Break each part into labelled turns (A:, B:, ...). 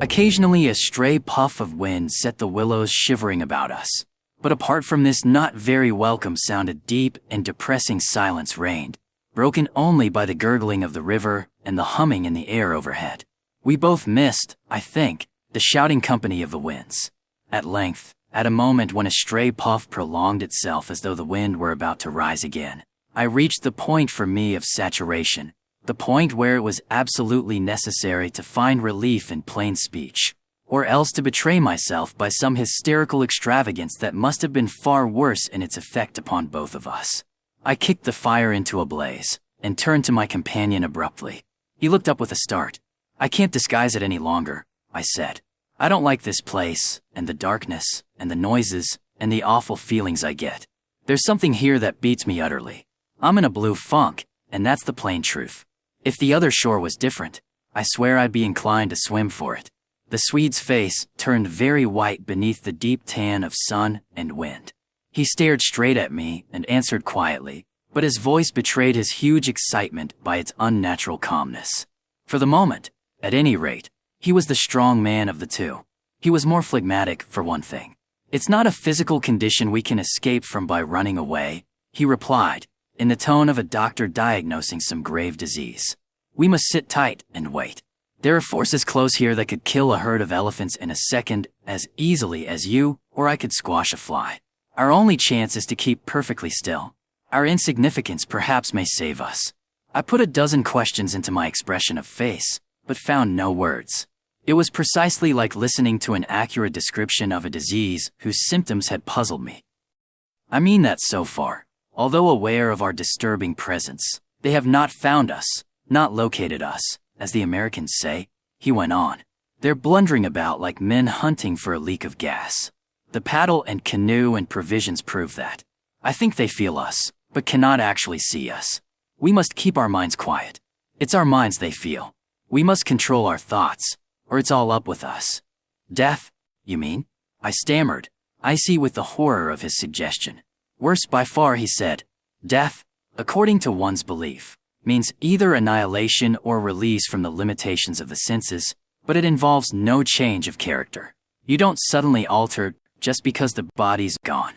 A: Occasionally, a stray puff of wind set the willows shivering about us. But apart from this not very welcome sound, a deep and depressing silence reigned, broken only by the gurgling of the river and the humming in the air overhead. We both missed, I think, the shouting company of the winds. At length, at a moment when a stray puff prolonged itself as though the wind were about to rise again, I reached the point for me of saturation, the point where it was absolutely necessary to find relief in plain speech, or else to betray myself by some hysterical extravagance that must have been far worse in its effect upon both of us. I kicked the fire into a blaze, and turned to my companion abruptly. He looked up with a start. "I can't disguise it any longer," I said. "I don't like this place, and the darkness, and the noises, and the awful feelings I get. There's something here that beats me utterly. I'm in a blue funk, and that's the plain truth. If the other shore was different, I swear I'd be inclined to swim for it." The Swede's face turned very white beneath the deep tan of sun and wind. He stared straight at me and answered quietly, but his voice betrayed his huge excitement by its unnatural calmness. For the moment, at any rate, he was the strong man of the two. He was more phlegmatic, for one thing. "It's not a physical condition we can escape from by running away," he replied, in the tone of a doctor diagnosing some grave disease. "We must sit tight and wait. There are forces close here that could kill a herd of elephants in a second as easily as you or I could squash a fly. Our only chance is to keep perfectly still. Our insignificance perhaps may save us." I put a dozen questions into my expression of face, but found no words. It was precisely like listening to an accurate description of a disease whose symptoms had puzzled me. "I mean that so far, although aware of our disturbing presence, they have not found us, not located us, as the Americans say," he went on. "They're blundering about like men hunting for a leak of gas. The paddle and canoe and provisions prove that. I think they feel us, but cannot actually see us. We must keep our minds quiet. It's our minds they feel. We must control our thoughts, or it's all up with us." "Death, you mean?" I stammered, icy with the horror of his suggestion. "Worse by far," he said. "Death, according to one's belief, means either annihilation or release from the limitations of the senses, but it involves no change of character. You don't suddenly alter just because the body's gone.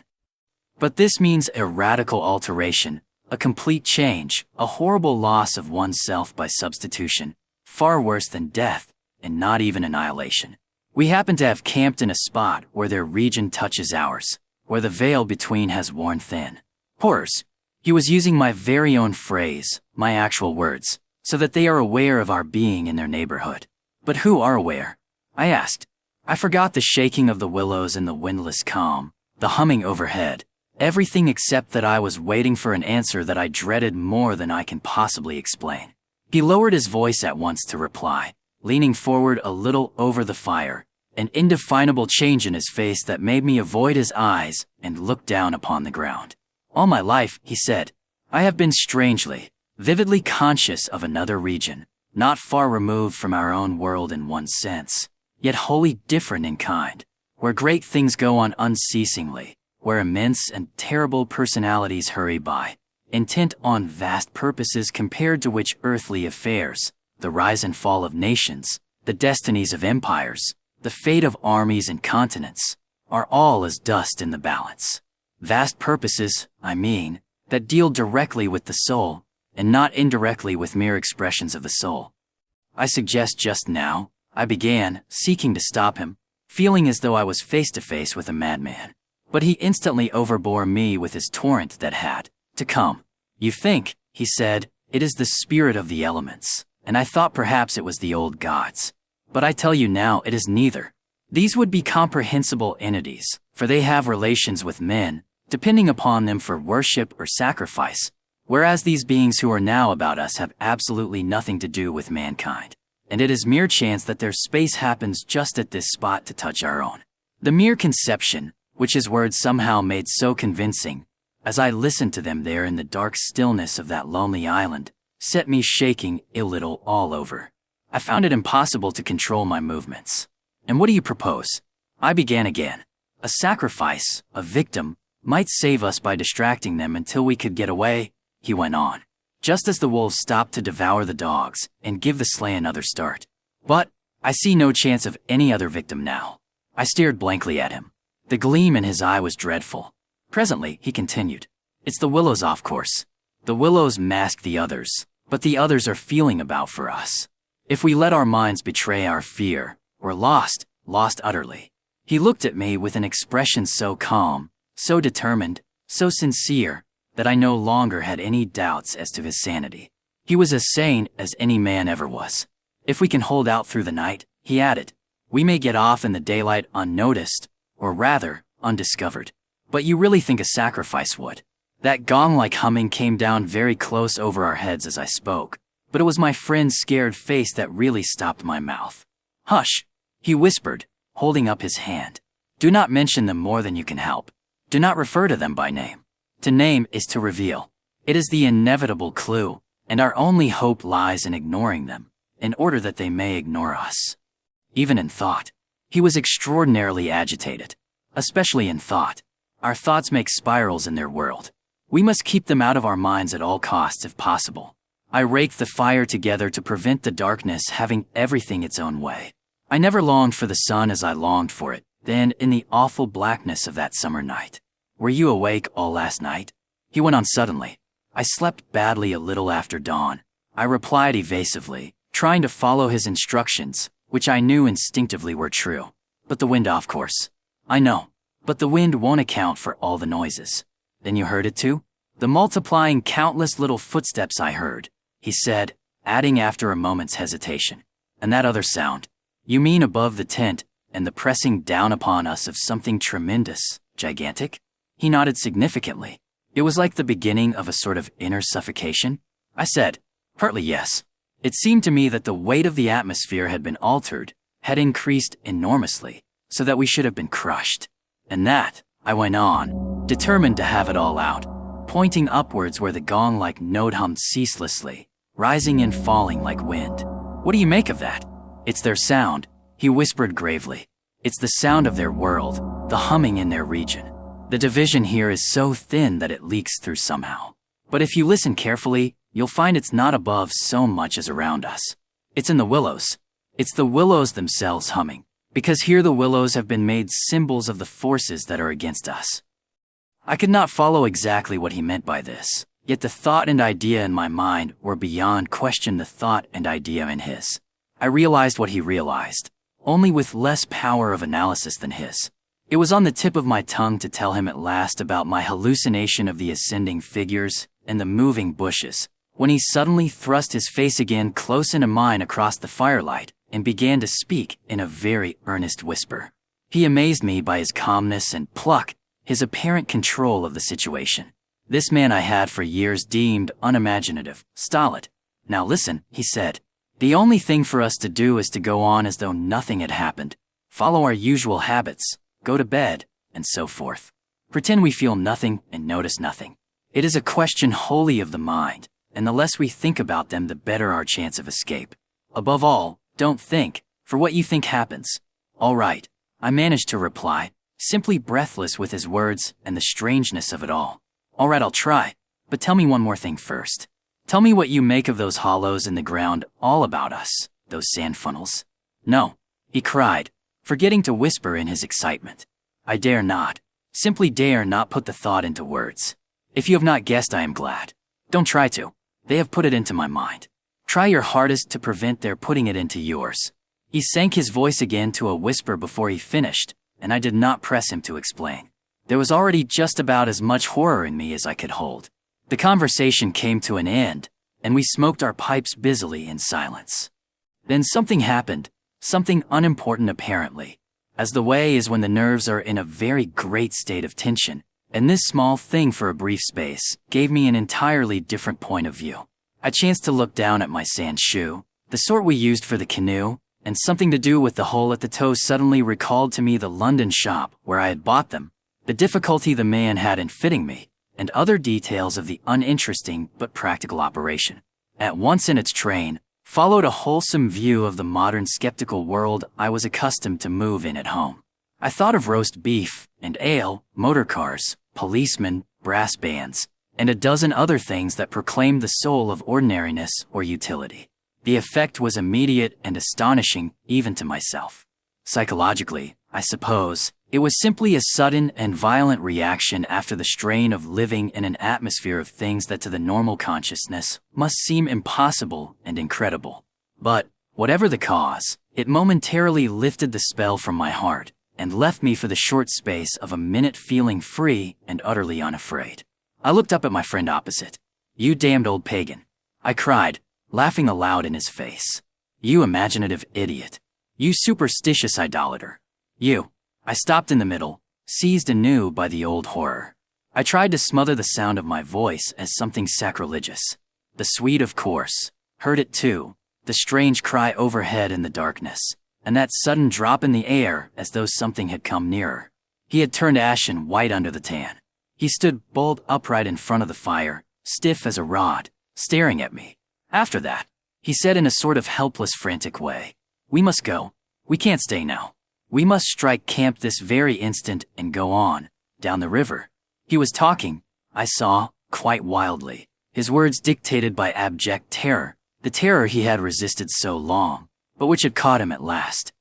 A: But this means a radical alteration, a complete change, a horrible loss of oneself by substitution, far worse than death, and not even annihilation. We happen to have camped in a spot where their region touches ours, where the veil between has worn thin. Horrors. He was using my very own phrase, my actual words, so that they are aware of our being in their neighborhood. But who are aware? I asked. I forgot the shaking of the willows in the windless calm, the humming overhead, everything except that I was waiting for an answer that I dreaded more than I can possibly explain. He lowered his voice at once to reply, leaning forward a little over the fire, an indefinable change in his face that made me avoid his eyes and look down upon the ground. "All my life," he said, "I have been strangely, vividly conscious of another region, not far removed from our own world in one sense, yet wholly different in kind, where great things go on unceasingly, where immense and terrible personalities hurry by, intent on vast purposes compared to which earthly affairs, the rise and fall of nations, the destinies of empires, the fate of armies and continents, are all as dust in the balance. Vast purposes, I mean, that deal directly with the soul, and not indirectly with mere expressions of the soul. I suggest just now," I began, seeking to stop him, feeling as though I was face to face with a madman. But he instantly overbore me with his torrent that had to come. "You think," he said, "it is the spirit of the elements, and I thought perhaps it was the old gods. But I tell you now it is neither. These would be comprehensible entities, for they have relations with men, depending upon them for worship or sacrifice, whereas these beings who are now about us have absolutely nothing to do with mankind, and it is mere chance that their space happens just at this spot to touch our own." The mere conception, which his words somehow made so convincing, as I listened to them there in the dark stillness of that lonely island, set me shaking a little all over. I found it impossible to control my movements. "And what do you propose?" I began again. "A sacrifice, a victim, might save us by distracting them until we could get away," he went on, just as the wolves stopped to devour the dogs and give the sleigh another start. "But," I see no chance of any other victim now. I stared blankly at him. The gleam in his eye was dreadful. Presently, he continued. It's the Willows off course. The Willows mask the others, but the others are feeling about for us. If we let our minds betray our fear, we're lost utterly. He looked at me with an expression so calm, so determined, so sincere, that I no longer had any doubts as to his sanity. He was as sane as any man ever was. If we can hold out through the night, he added, we may get off in the daylight unnoticed, or rather, undiscovered. But you really think a sacrifice would? That gong-like humming came down very close over our heads as I spoke, but it was my friend's scared face that really stopped my mouth. Hush, he whispered, holding up his hand. Do not mention them more than you can help. Do not refer to them by name. To name is to reveal. It is the inevitable clue, and our only hope lies in ignoring them, in order that they may ignore us. Even in thought. He was extraordinarily agitated. Especially in thought. Our thoughts make spirals in their world. We must keep them out of our minds at all costs if possible. I raked the fire together to prevent the darkness having everything its own way. I never longed for the sun as I longed for it, then in the awful blackness of that summer night. Were you awake all last night? He went on suddenly. I slept badly a little after dawn. I replied evasively, trying to follow his instructions, which I knew instinctively were true. But the wind off course. I know. But the wind won't account for all the noises. Then you heard it too? The multiplying countless little footsteps I heard, he said, adding after a moment's hesitation. And that other sound. You mean above the tent, and the pressing down upon us of something tremendous, gigantic? He nodded significantly. It was like the beginning of a sort of inner suffocation. I said, partly yes. It seemed to me that the weight of the atmosphere had been altered, had increased enormously, so that we should have been crushed. And that, I went on, determined to have it all out, pointing upwards where the gong-like note hummed ceaselessly, rising and falling like wind. What do you make of that? It's their sound, he whispered gravely. It's the sound of their world, the humming in their region. The division here is so thin that it leaks through somehow. But if you listen carefully, you'll find it's not above so much as around us. It's in the willows. It's the willows themselves humming, because here the willows have been made symbols of the forces that are against us. I could not follow exactly what he meant by this, yet the thought and idea in my mind were beyond question the thought and idea in his. I realized what he realized, only with less power of analysis than his. It was on the tip of my tongue to tell him at last about my hallucination of the ascending figures and the moving bushes, when he suddenly thrust his face again close into mine across the firelight and began to speak in a very earnest whisper. He amazed me by his calmness and pluck, his apparent control of the situation. This man I had for years deemed unimaginative, stolid. Now listen, he said. The only thing for us to do is to go on as though nothing had happened, follow our usual habits, go to bed, and so forth. Pretend we feel nothing and notice nothing. It is a question wholly of the mind, and the less we think about them, the better our chance of escape. Above all, don't think, for what you think happens. All right, I managed to reply, simply breathless with his words and the strangeness of it all. All right, I'll try, but tell me one more thing first. Tell me what you make of those hollows in the ground all about us, those sand funnels. No, he cried, forgetting to whisper in his excitement. I dare not, simply dare not put the thought into words. If you have not guessed, I am glad. Don't try to. They have put it into my mind. Try your hardest to prevent their putting it into yours. He sank his voice again to a whisper before he finished, and I did not press him to explain. There was already just about as much horror in me as I could hold. The conversation came to an end, and we smoked our pipes busily in silence. Then something happened, something unimportant apparently, as the way is when the nerves are in a very great state of tension, and this small thing for a brief space gave me an entirely different point of view. I chanced to look down at my sand shoe, the sort we used for the canoe, and something to do with the hole at the toe suddenly recalled to me the London shop where I had bought them, the difficulty the man had in fitting me, and other details of the uninteresting but practical operation. At once in its train, followed a wholesome view of the modern skeptical world I was accustomed to move in at home. I thought of roast beef and ale, motor cars, policemen, brass bands, and a dozen other things that proclaimed the soul of ordinariness or utility. The effect was immediate and astonishing, even to myself. Psychologically, I suppose, it was simply a sudden and violent reaction after the strain of living in an atmosphere of things that to the normal consciousness must seem impossible and incredible. But, whatever the cause, it momentarily lifted the spell from my heart and left me for the short space of a minute feeling free and utterly unafraid. I looked up at my friend opposite. "You damned old pagan," I cried, laughing aloud in his face. "You imaginative idiot. You superstitious idolater. You." I stopped in the middle, seized anew by the old horror. I tried to smother the sound of my voice as something sacrilegious. The Swede, of course, heard it too, the strange cry overhead in the darkness, and that sudden drop in the air as though something had come nearer. He had turned ashen white under the tan. He stood bolt upright in front of the fire, stiff as a rod, staring at me. After that, he said in a sort of helpless, frantic way, "We must go. We can't stay now. We must strike camp this very instant and go on, down the river." He was talking, I saw, quite wildly, his words dictated by abject terror, the terror he had resisted so long, but which had caught him at last.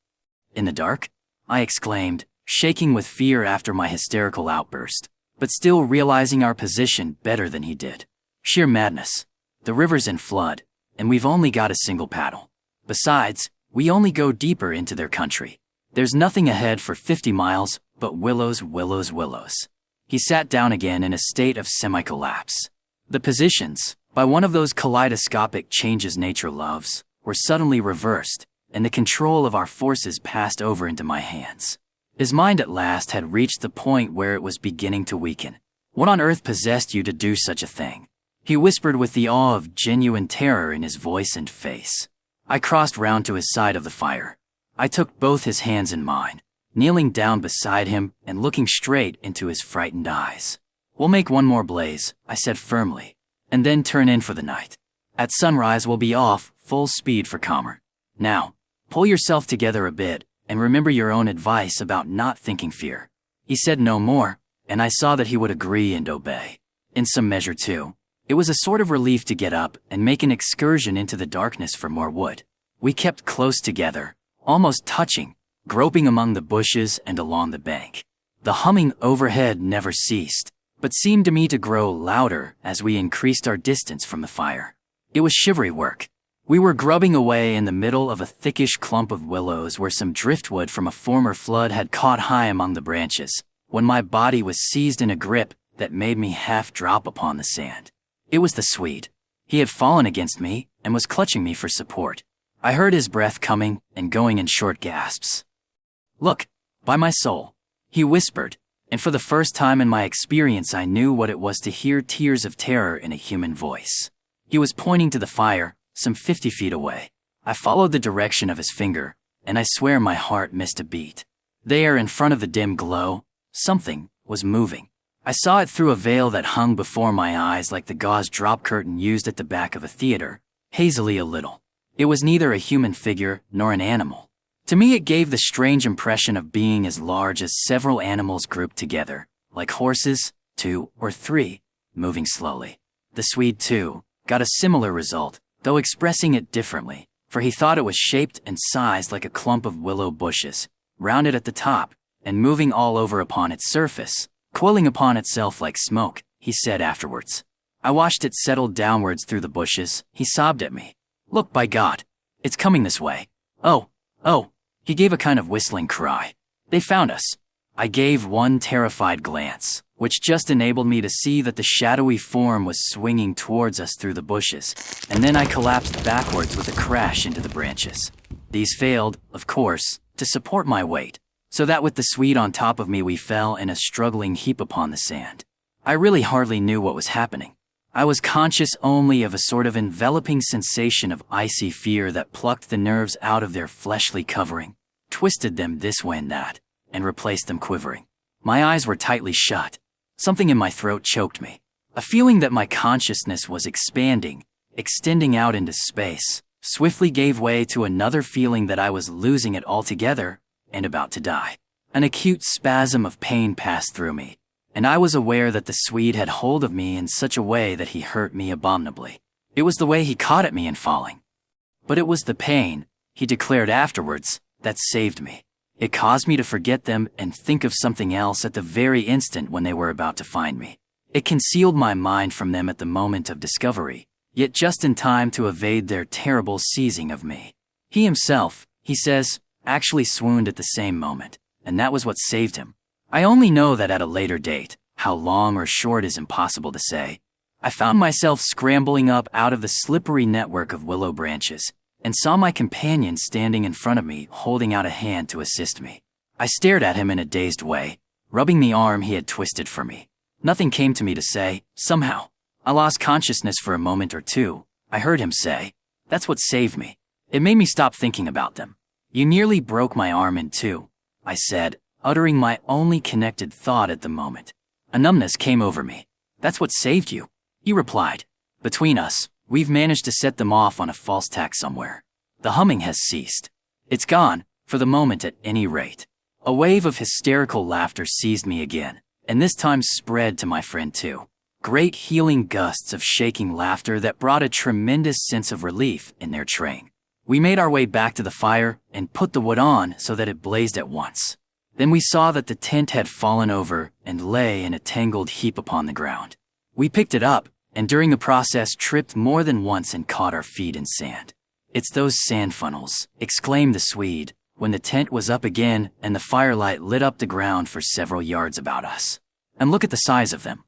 A: "In the dark?" I exclaimed, shaking with fear after my hysterical outburst, but still realizing our position better than he did. "Sheer madness. The river's in flood, and we've only got a single paddle. Besides, we only go deeper into their country. There's nothing ahead for 50 miles but willows, willows, willows." He sat down again in a state of semi-collapse. The positions, by one of those kaleidoscopic changes nature loves, were suddenly reversed, and the control of our forces passed over into my hands. His mind at last had reached the point where it was beginning to weaken. "What on earth possessed you to do such a thing?" he whispered with the awe of genuine terror in his voice and face. I crossed round to his side of the fire. I took both his hands in mine, kneeling down beside him and looking straight into his frightened eyes. "We'll make one more blaze," I said firmly, "and then turn in for the night. At sunrise we'll be off, full speed for Calmer. Now, pull yourself together a bit, and remember your own advice about not thinking fear." He said no more, and I saw that he would agree and obey. In some measure, too, it was a sort of relief to get up and make an excursion into the darkness for more wood. We kept close together, almost touching, groping among the bushes and along the bank. The humming overhead never ceased, but seemed to me to grow louder as we increased our distance from the fire. It was shivery work. We were grubbing away in the middle of a thickish clump of willows where some driftwood from a former flood had caught high among the branches, when my body was seized in a grip that made me half drop upon the sand. It was the Swede. He had fallen against me and was clutching me for support. I heard his breath coming and going in short gasps. "Look, by my soul," he whispered, and for the first time in my experience I knew what it was to hear tears of terror in a human voice. He was pointing to the fire, some 50 feet away. I followed the direction of his finger, and I swear my heart missed a beat. There, in front of the dim glow, something was moving. I saw it through a veil that hung before my eyes like the gauze drop curtain used at the back of a theater, hazily a little. It was neither a human figure nor an animal. To me it gave the strange impression of being as large as several animals grouped together, like horses, 2 or 3, moving slowly. The Swede, too, got a similar result, though expressing it differently, for he thought it was shaped and sized like a clump of willow bushes, rounded at the top, and moving all over upon its surface, coiling upon itself like smoke, he said afterwards. I watched it settle downwards through the bushes. He sobbed at me. "Look, by God, it's coming this way. Oh, oh," he gave a kind of whistling cry. "They found us." I gave one terrified glance, which just enabled me to see that the shadowy form was swinging towards us through the bushes, and then I collapsed backwards with a crash into the branches. These failed, of course, to support my weight, so that with the Swede on top of me we fell in a struggling heap upon the sand. I really hardly knew what was happening. I was conscious only of a sort of enveloping sensation of icy fear that plucked the nerves out of their fleshly covering, twisted them this way and that, and replaced them quivering. My eyes were tightly shut. Something in my throat choked me. A feeling that my consciousness was expanding, extending out into space, swiftly gave way to another feeling that I was losing it altogether and about to die. An acute spasm of pain passed through me, and I was aware that the Swede had hold of me in such a way that he hurt me abominably. It was the way he caught at me in falling. But it was the pain, he declared afterwards, that saved me. It caused me to forget them and think of something else at the very instant when they were about to find me. It concealed my mind from them at the moment of discovery, yet just in time to evade their terrible seizing of me. He himself, he says, actually swooned at the same moment, and that was what saved him. I only know that at a later date, how long or short is impossible to say, I found myself scrambling up out of the slippery network of willow branches, and saw my companion standing in front of me holding out a hand to assist me. I stared at him in a dazed way, rubbing the arm he had twisted for me. Nothing came to me to say. Somehow, I lost consciousness for a moment or two. I heard him say, "That's what saved me." It made me stop thinking about them. "You nearly broke my arm in two," I said, uttering my only connected thought at the moment. A numbness came over me. "That's what saved you," he replied. "Between us, we've managed to set them off on a false tack somewhere. The humming has ceased. It's gone, for the moment at any rate." A wave of hysterical laughter seized me again, and this time spread to my friend too. Great healing gusts of shaking laughter that brought a tremendous sense of relief in their train. We made our way back to the fire and put the wood on so that it blazed at once. Then we saw that the tent had fallen over and lay in a tangled heap upon the ground. We picked it up, and during the process tripped more than once and caught our feet in sand. "It's those sand funnels," exclaimed the Swede, when the tent was up again and the firelight lit up the ground for several yards about us. "And look at the size of them."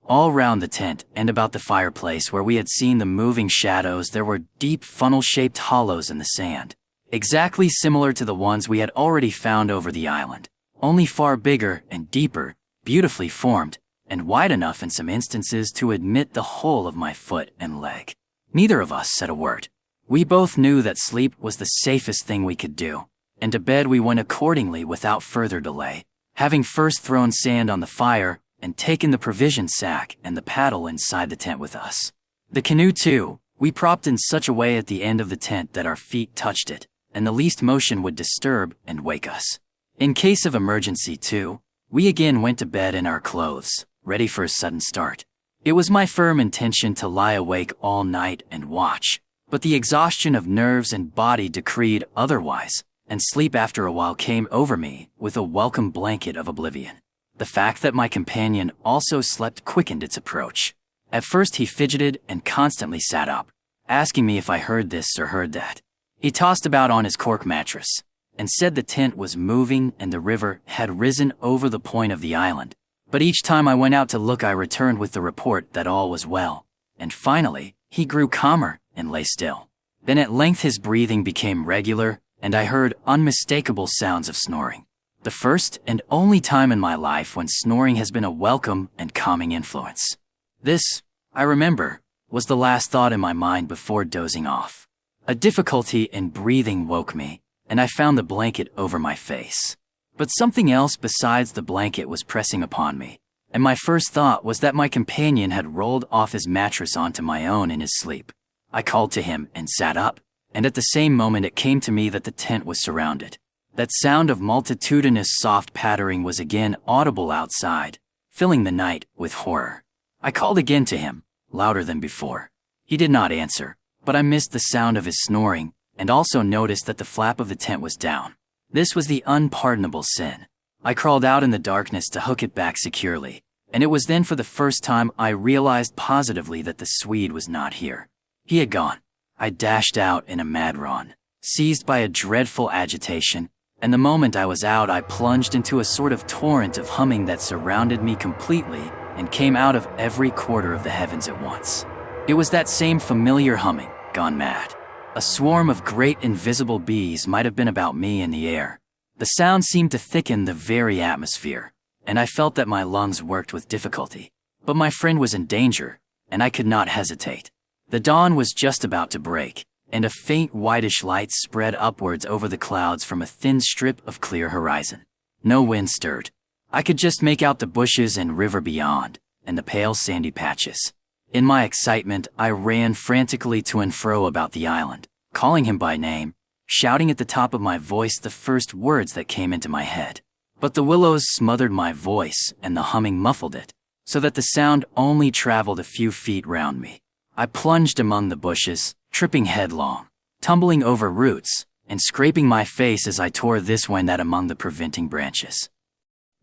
A: All round the tent and about the fireplace where we had seen the moving shadows there were deep funnel-shaped hollows in the sand, exactly similar to the ones we had already found over the island, only far bigger and deeper, beautifully formed, and wide enough in some instances to admit the whole of my foot and leg. Neither of us said a word. We both knew that sleep was the safest thing we could do, and to bed we went accordingly without further delay, having first thrown sand on the fire and taken the provision sack and the paddle inside the tent with us. The canoe, too, we propped in such a way at the end of the tent that our feet touched it, and the least motion would disturb and wake us. In case of emergency, too, we again went to bed in our clothes, ready for a sudden start. It was my firm intention to lie awake all night and watch, but the exhaustion of nerves and body decreed otherwise, and sleep after a while came over me with a welcome blanket of oblivion. The fact that my companion also slept quickened its approach. At first he fidgeted and constantly sat up, asking me if I heard this or heard that. He tossed about on his cork mattress, and said the tent was moving and the river had risen over the point of the island. But each time I went out to look I returned with the report that all was well, and finally he grew calmer and lay still. Then at length his breathing became regular, and I heard unmistakable sounds of snoring. The first and only time in my life when snoring has been a welcome and calming influence. This, I remember, was the last thought in my mind before dozing off. A difficulty in breathing woke me, and I found the blanket over my face. But something else besides the blanket was pressing upon me, and my first thought was that my companion had rolled off his mattress onto my own in his sleep. I called to him and sat up, and at the same moment it came to me that the tent was surrounded. That sound of multitudinous soft pattering was again audible outside, filling the night with horror. I called again to him, louder than before. He did not answer, but I missed the sound of his snoring, and also noticed that the flap of the tent was down. This was the unpardonable sin. I crawled out in the darkness to hook it back securely, and it was then for the first time I realized positively that the Swede was not here. He had gone. I dashed out in a mad run, seized by a dreadful agitation, and the moment I was out I plunged into a sort of torrent of humming that surrounded me completely and came out of every quarter of the heavens at once. It was that same familiar humming, gone mad. A swarm of great invisible bees might have been about me in the air. The sound seemed to thicken the very atmosphere, and I felt that my lungs worked with difficulty. But my friend was in danger, and I could not hesitate. The dawn was just about to break, and a faint whitish light spread upwards over the clouds from a thin strip of clear horizon. No wind stirred. I could just make out the bushes and river beyond, and the pale sandy patches. In my excitement, I ran frantically to and fro about the island, calling him by name, shouting at the top of my voice the first words that came into my head. But the willows smothered my voice, and the humming muffled it, so that the sound only traveled a few feet round me. I plunged among the bushes, tripping headlong. tumbling over roots and scraping my face as I tore this way and that among the preventing branches.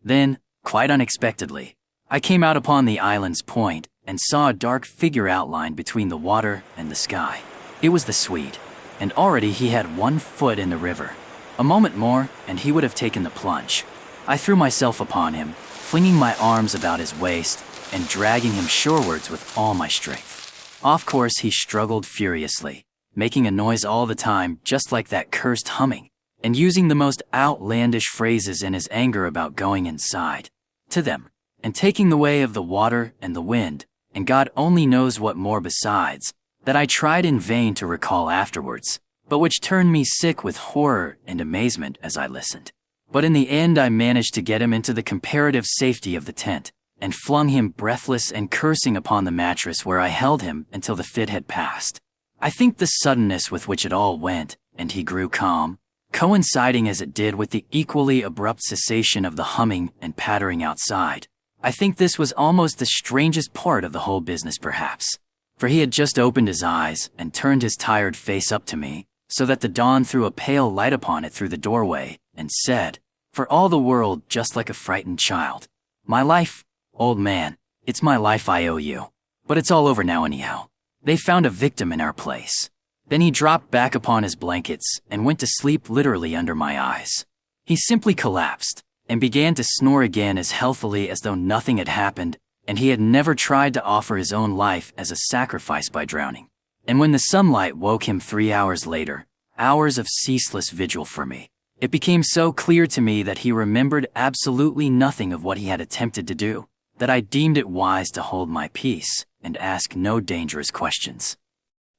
A: Then, quite unexpectedly, I came out upon the island's point and saw a dark figure outlined between the water and the sky. It was the Swede, and already he had 1 foot in the river. A moment more, and he would have taken the plunge. I threw myself upon him, flinging my arms about his waist and dragging him shorewards with all my strength. Off course, he struggled furiously, making a noise all the time just like that cursed humming, and using the most outlandish phrases in his anger about going inside to them, and taking the way of the water and the wind, and God only knows what more besides, that I tried in vain to recall afterwards, but which turned me sick with horror and amazement as I listened. But in the end I managed to get him into the comparative safety of the tent, and flung him breathless and cursing upon the mattress where I held him until the fit had passed. I think the suddenness with which it all went, and he grew calm, coinciding as it did with the equally abrupt cessation of the humming and pattering outside. I think this was almost the strangest part of the whole business perhaps, for he had just opened his eyes and turned his tired face up to me, so that the dawn threw a pale light upon it through the doorway, and said, for all the world just like a frightened child, "My life, old man, it's my life I owe you. But it's all over now anyhow. They found a victim in our place." Then he dropped back upon his blankets and went to sleep literally under my eyes. He simply collapsed and began to snore again as healthily as though nothing had happened, and he had never tried to offer his own life as a sacrifice by drowning. And when the sunlight woke him 3 hours later, hours of ceaseless vigil for me, it became so clear to me that he remembered absolutely nothing of what he had attempted to do, that I deemed it wise to hold my peace and ask no dangerous questions.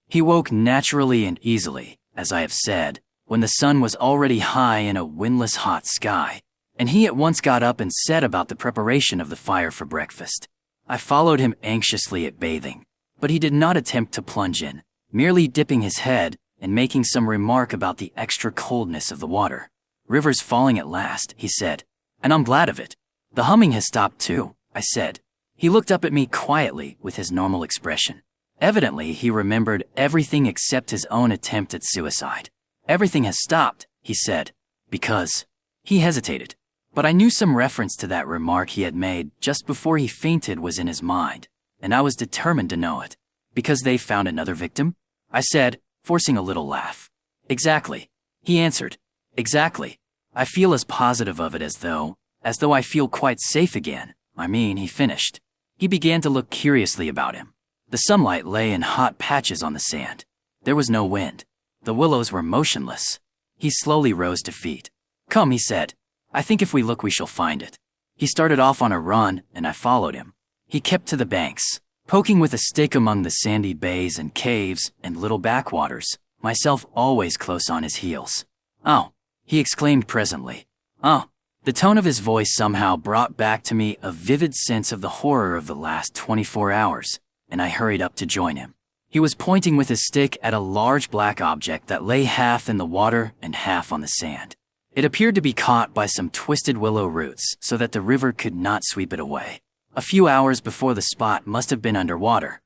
A: He woke naturally and easily, as I have said, when the sun was already high in a windless hot sky, and he at once got up and set about the preparation of the fire for breakfast. I followed him anxiously at bathing, but he did not attempt to plunge in, merely dipping his head and making some remark about the extra coldness of the water. "River's falling at last," he said, "and I'm glad of it." "The humming has stopped too," I said. He looked up at me quietly with his normal expression. Evidently, he remembered everything except his own attempt at suicide. "Everything has stopped," he said, "because—" He hesitated, but I knew some reference to that remark he had made just before he fainted was in his mind, and I was determined to know it. "Because they found another victim?" I said, forcing a little laugh. "Exactly," he answered. "Exactly. I feel as positive of it as though I feel quite safe again. He finished. He began to look curiously about him. The sunlight lay in hot patches on the sand. There was no wind. The willows were motionless. He slowly rose to feet. "Come," he said. "I think if we look we shall find it." He started off on a run, and I followed him. He kept to the banks, poking with a stick among the sandy bays and caves and little backwaters, myself always close on his heels. "Oh," he exclaimed presently. "Oh." The tone of his voice somehow brought back to me a vivid sense of the horror of the last 24 hours, and I hurried up to join him. He was pointing with his stick at a large black object that lay half in the water and half on the sand. It appeared to be caught by some twisted willow roots so that the river could not sweep it away. A few hours before the spot must have been under water.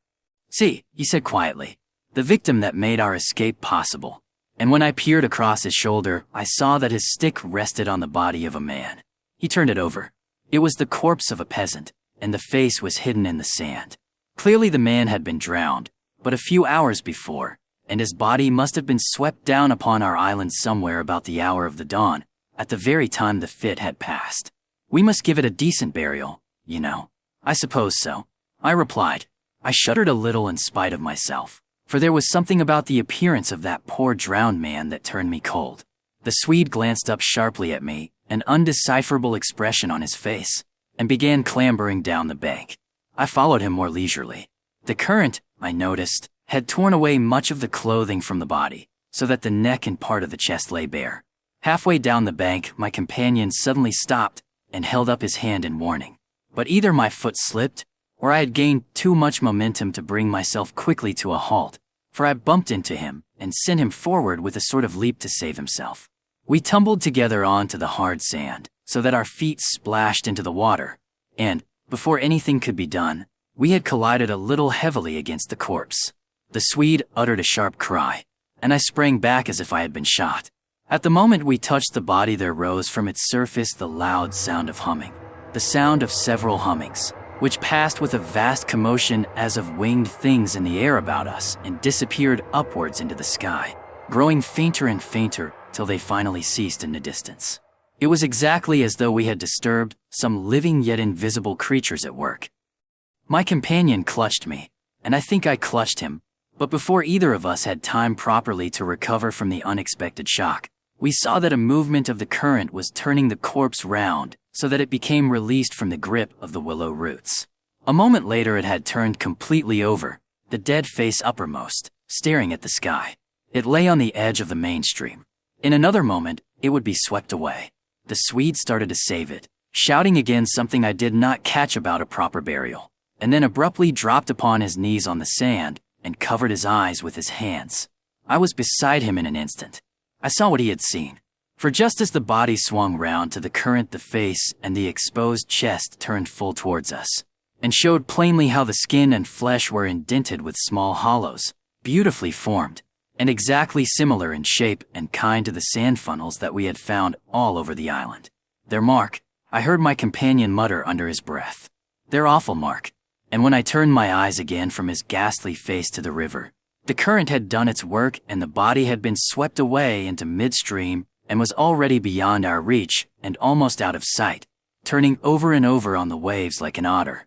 A: "See," he said quietly, "the victim that made our escape possible." And when I peered across his shoulder, I saw that his stick rested on the body of a man. He turned it over. It was the corpse of a peasant, and the face was hidden in the sand. Clearly the man had been drowned, but a few hours before, and his body must have been swept down upon our island somewhere about the hour of the dawn, at the very time the fit had passed. "We must give it a decent burial, you know." "I suppose so," I replied. I shuddered a little in spite of myself, for there was something about the appearance of that poor drowned man that turned me cold. The Swede glanced up sharply at me, an undecipherable expression on his face, and began clambering down the bank. I followed him more leisurely. The current, I noticed, had torn away much of the clothing from the body, so that the neck and part of the chest lay bare. Halfway down the bank, my companion suddenly stopped and held up his hand in warning. But either my foot slipped, or I had gained too much momentum to bring myself quickly to a halt, for I bumped into him and sent him forward with a sort of leap to save himself. We tumbled together onto the hard sand, so that our feet splashed into the water, and, before anything could be done, we had collided a little heavily against the corpse. The Swede uttered a sharp cry, and I sprang back as if I had been shot. At the moment we touched the body, there rose from its surface the loud sound of humming, the sound of several hummings, which passed with a vast commotion as of winged things in the air about us and disappeared upwards into the sky, growing fainter and fainter till they finally ceased in the distance. It was exactly as though we had disturbed some living yet invisible creatures at work. My companion clutched me, and I think I clutched him, but before either of us had time properly to recover from the unexpected shock, we saw that a movement of the current was turning the corpse round so that it became released from the grip of the willow roots. A moment later it had turned completely over, the dead face uppermost, staring at the sky. It lay on the edge of the mainstream. In another moment, it would be swept away. The Swede started to save it, shouting again something I did not catch about a proper burial, and then abruptly dropped upon his knees on the sand and covered his eyes with his hands. I was beside him in an instant. I saw what he had seen. For just as the body swung round to the current, the face and the exposed chest turned full towards us, and showed plainly how the skin and flesh were indented with small hollows, beautifully formed, and exactly similar in shape and kind to the sand funnels that we had found all over the island. Their mark, I heard my companion mutter under his breath. Their awful mark. And when I turned my eyes again from his ghastly face to the river, the current had done its work and the body had been swept away into midstream and was already beyond our reach and almost out of sight, turning over and over on the waves like an otter.